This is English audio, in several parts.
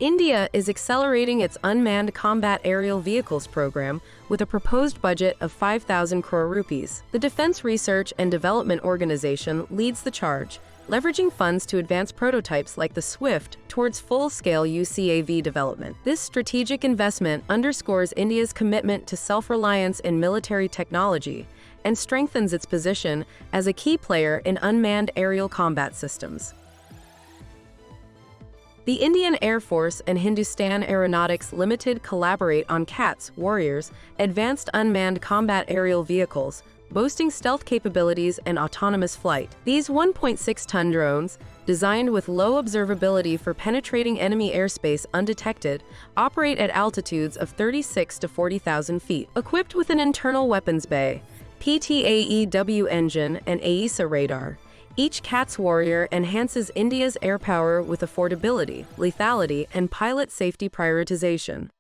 India is accelerating its unmanned combat aerial vehicles program with a proposed budget of 5,000 crore rupees. The Defense Research and Development Organization leads the charge, leveraging funds to advance prototypes like the SWiFT towards full-scale UCAV development. This strategic investment underscores India's commitment to self-reliance in military technology and strengthens its position as a key player in unmanned aerial combat systems. The Indian Air Force and Hindustan Aeronautics Limited collaborate on CATS Warriors, advanced unmanned combat aerial vehicles, boasting stealth capabilities and autonomous flight. These 1.6-ton drones, designed with low observability for penetrating enemy airspace undetected, operate at altitudes of 36 to 40,000 feet. Equipped with an internal weapons bay, PTAEW engine, and AESA radar, each CATS Warrior enhances India's air power with affordability, lethality, and pilot safety prioritization.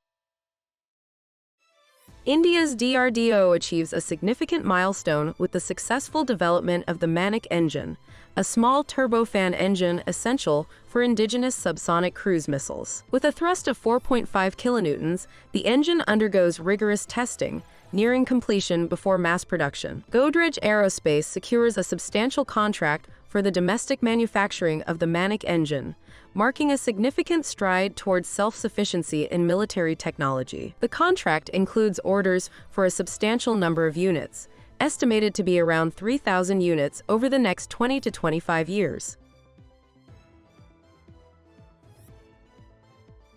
India's DRDO achieves a significant milestone with the successful development of the Manik engine, a small turbofan engine essential for indigenous subsonic cruise missiles. With a thrust of 4.5 kilonewtons, the engine undergoes rigorous testing, nearing completion before mass production. Godrej Aerospace secures a substantial contract for the domestic manufacturing of the Manik engine, marking a significant stride towards self-sufficiency in military technology. The contract includes orders for a substantial number of units, estimated to be around 3,000 units over the next 20 to 25 years.